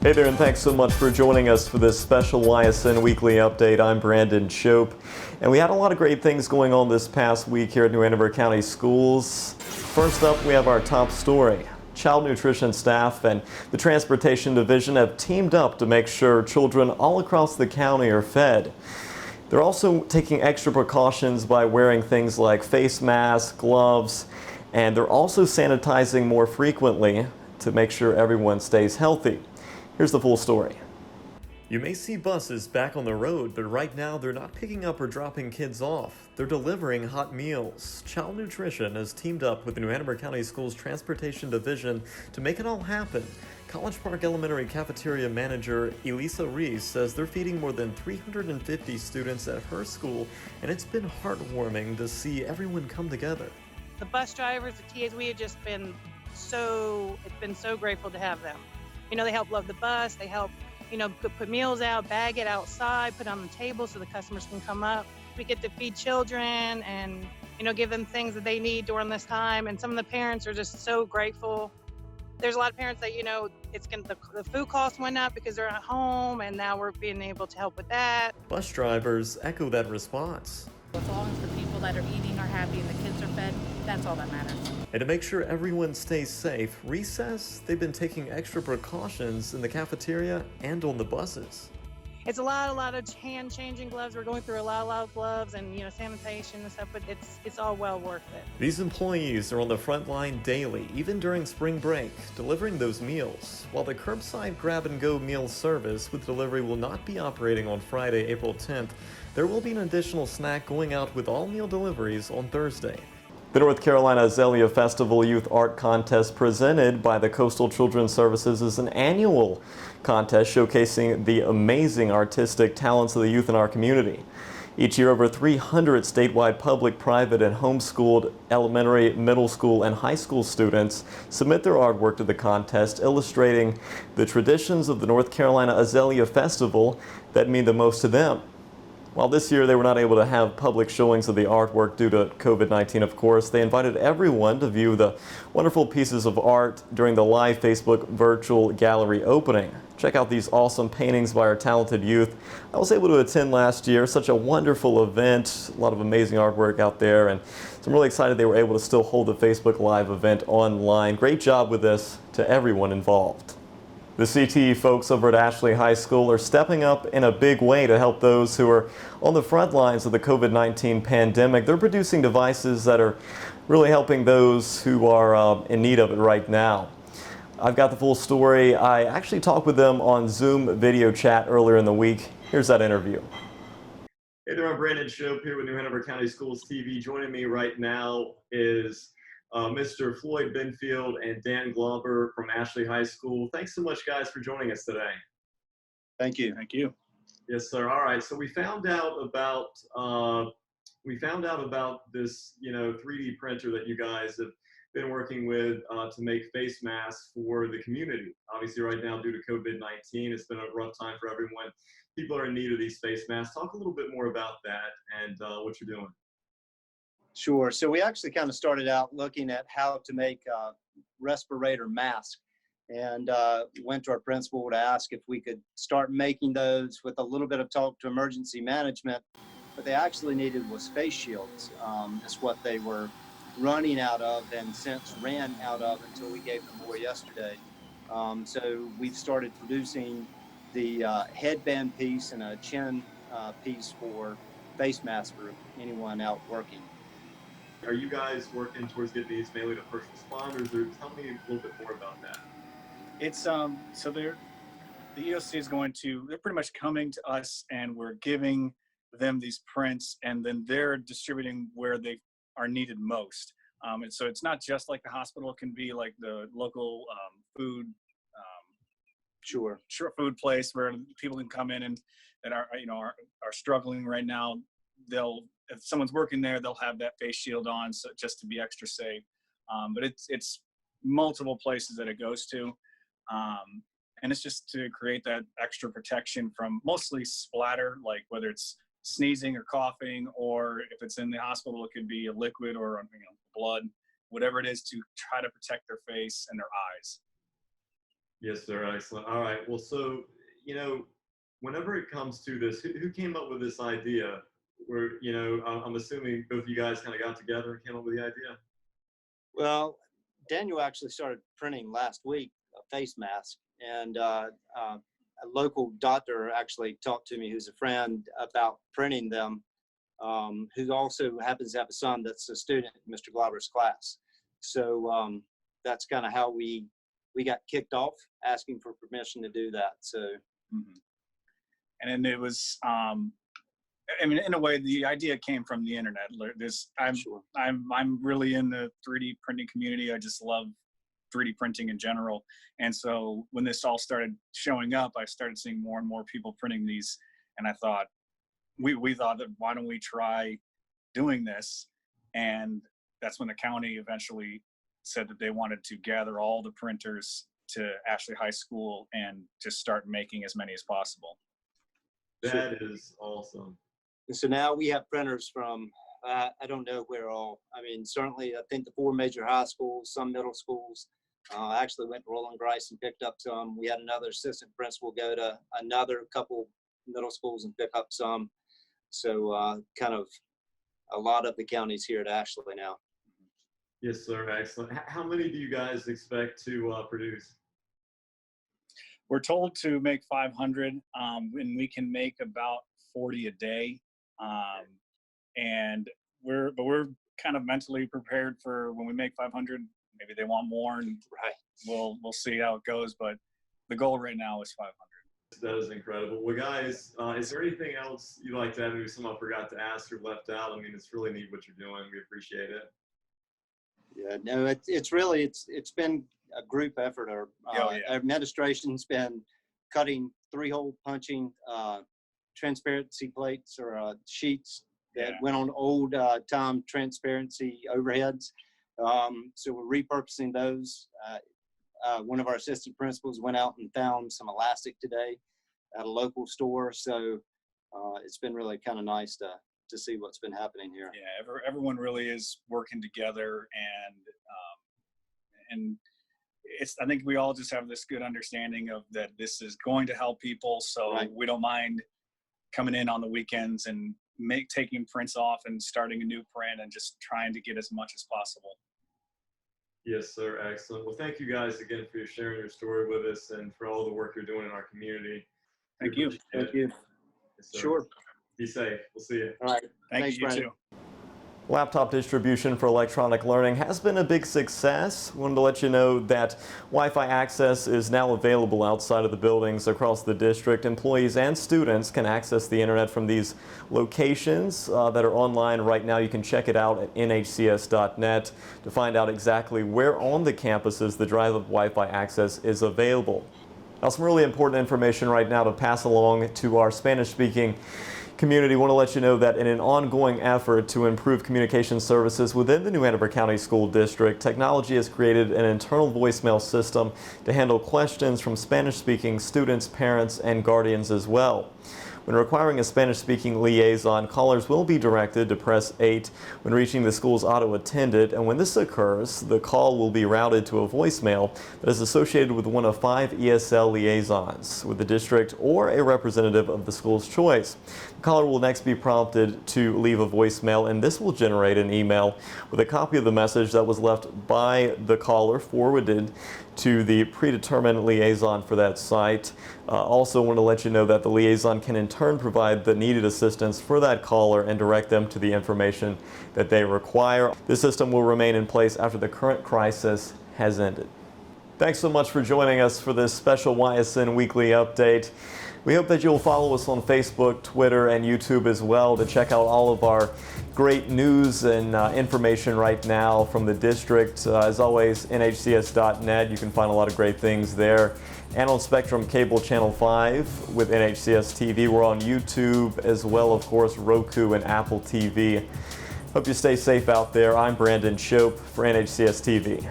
Hey there, and thanks so much for joining us for this special YSN Weekly Update. I'm Brandon Shope, and we had a lot of great things going on this past week here at New Hanover County Schools. First up, we have our top story. Child nutrition staff and the Transportation Division have teamed up to make sure children all across the county are fed. They're also taking extra precautions by wearing things like face masks, gloves, and they're also sanitizing more frequently to make sure everyone stays healthy. Here's the full story. You may see buses back on the road, but right now they're not picking up or dropping kids off. They're delivering hot meals. Child Nutrition has teamed up with the New Hanover County Schools Transportation Division to make it all happen. College Park Elementary cafeteria manager Elisa Reese says they're feeding more than 350 students at her school, and it's been heartwarming to see everyone come together. The bus drivers, the TAs, we have just been so grateful to have them. You know, they help load the bus, they help, put meals out, bag it outside, put it on the table so the customers can come up. We get to feed children and, give them things that they need during this time. And some of the parents are just so grateful. There's a lot of parents that, the food costs went up because they're at home, and now we're being able to help with that. Bus drivers echo that response. As long as the people that are eating are happy and the kids are fed, that's all that matters. And to make sure everyone stays safe, Reese says they've been taking extra precautions in the cafeteria and on the buses. It's a lot of hand changing gloves. We're going through a lot of gloves and sanitation and stuff, but it's all well worth it. These employees are on the front line daily, even during spring break, delivering those meals. While the curbside grab-and-go meal service with delivery will not be operating on Friday, April 10th, there will be an additional snack going out with all meal deliveries on Thursday. The North Carolina Azalea Festival Youth Art Contest presented by the Coastal Children's Services is an annual contest showcasing the amazing artistic talents of the youth in our community. Each year, over 300 statewide public, private, and homeschooled elementary, middle school, and high school students submit their artwork to the contest, illustrating the traditions of the North Carolina Azalea Festival that mean the most to them. While this year they were not able to have public showings of the artwork due to COVID-19, of course, they invited everyone to view the wonderful pieces of art during the live Facebook virtual gallery opening. Check out these awesome paintings by our talented youth. I was able to attend last year, such a wonderful event, a lot of amazing artwork out there, and so I'm really excited they were able to still hold the Facebook Live event online. Great job with this to everyone involved. The CTE folks over at Ashley High School are stepping up in a big way to help those who are on the front lines of the COVID-19 pandemic. They're producing devices that are really helping those who are in need of it right now. I've got the full story. I actually talked with them on Zoom video chat earlier in the week. Here's that interview. Hey there, I'm Brandon Shope here with New Hanover County Schools TV. Joining me right now is Mr. Floyd Benfield and Dan Glauber from Ashley High School. Thanks so much, guys, for joining us today. Thank you. Thank you. Yes, sir. All right. So we found out about this, 3D printer that you guys have been working with to make face masks for the community. Obviously, right now, due to COVID-19, it's been a rough time for everyone. People are in need of these face masks. Talk a little bit more about that and what you're doing. Sure. So we actually kind of started out looking at how to make a respirator mask, and went to our principal to ask if we could start making those with a little bit of talk to emergency management. What they actually needed was face shields. Is what they were running out of and since ran out of until we gave them more yesterday. So we've started producing the headband piece and a chin piece for face masks for anyone out working. Are you guys working towards getting these mainly to first responders, or tell me a little bit more about that? It's so the EOC is they're pretty much coming to us, and we're giving them these prints, and then they're distributing where they are needed most. And so it's not just like the hospital, it can be like the local food food place where people can come in and that are struggling right now. If someone's working there, they'll have that face shield on, so just to be extra safe. But it's multiple places that it goes to, and it's just to create that extra protection from mostly splatter, like whether it's sneezing or coughing, or if it's in the hospital, it could be a liquid or blood, whatever it is, to try to protect their face and their eyes. Yes, sir. Excellent. All right. Well, so, whenever it comes to this, who came up with this idea? Where, I'm assuming both of you guys kind of got together and came up with the idea. Well, Daniel actually started printing last week a face mask, and a local doctor actually talked to me, who's a friend, about printing them, who also happens to have a son that's a student in Mr. Glauber's class. So that's kind of how we got kicked off, asking for permission to do that. So, and then it was, I mean, in a way, the idea came from the internet. I'm really in the 3D printing community. I just love 3D printing in general. And so when this all started showing up, I started seeing more and more people printing these. And I thought, we thought that why don't we try doing this? And that's when the county eventually said that they wanted to gather all the printers to Ashley High School and just start making as many as possible. That is awesome. And so now we have printers from, I don't know where all. I mean, certainly I think the 4 major high schools, some middle schools. I actually went to Roland Grice and picked up some. We had another assistant principal go to another couple middle schools and pick up some. So kind of a lot of the counties here at Ashley now. Yes, sir. Excellent. How many do you guys expect to produce? We're told to make 500, and we can make about 40 a day. And we're kind of mentally prepared for when we make 500. Maybe they want more, and we'll see how it goes. But the goal right now is 500. That is incredible. Well, guys, is there anything else you'd like to add? Maybe something I forgot to ask or left out. I mean, it's really neat what you're doing. We appreciate it. Yeah, no, it's been a group effort. Our administration's been cutting 3-hole punching transparency plates or sheets that went on old time transparency overheads. So we're repurposing those. One of our assistant principals went out and found some elastic today at a local store. So it's been really kind of nice to see what's been happening here. Yeah, everyone really is working together, and it's. I think we all just have this good understanding of that this is going to help people. So we don't mind coming in on the weekends and taking prints off and starting a new print and just trying to get as much as possible. Yes, sir. Excellent. Well, thank you guys again for sharing your story with us and for all the work you're doing in our community. Thank you. Thank you. Yes, sir. Sure. Be safe. We'll see you. All right. Thanks, you Brandon. too. Laptop distribution for electronic learning has been a big success. Wanted to let you know that Wi-Fi access is now available outside of the buildings across the district. Employees and students can access the internet from these locations that are online right now. You can check it out at nhcs.net to find out exactly where on the campuses the drive of Wi-Fi access is available. Now, some really important information right now to pass along to our Spanish-speaking community. Want to let you know that in an ongoing effort to improve communication services within the New Hanover County School District, technology has created an internal voicemail system to handle questions from Spanish-speaking students, parents, and guardians as well. When requiring a Spanish-speaking liaison, callers will be directed to press 8 when reaching the school's auto attendant, and when this occurs, the call will be routed to a voicemail that is associated with one of 5 ESL liaisons with the district or a representative of the school's choice. The caller will next be prompted to leave a voicemail, and this will generate an email with a copy of the message that was left by the caller forwarded to the predetermined liaison for that site. Also want to let you know that the liaison can in turn provide the needed assistance for that caller and direct them to the information that they require. This system will remain in place after the current crisis has ended. Thanks so much for joining us for this special YSN Weekly Update. We hope that you'll follow us on Facebook, Twitter, and YouTube as well to check out all of our great news and information right now from the district. As always, nhcs.net. You can find a lot of great things there. And on Spectrum Cable Channel 5 with NHCS TV. We're on YouTube as well, of course, Roku and Apple TV. Hope you stay safe out there. I'm Brandon Shope for NHCS TV.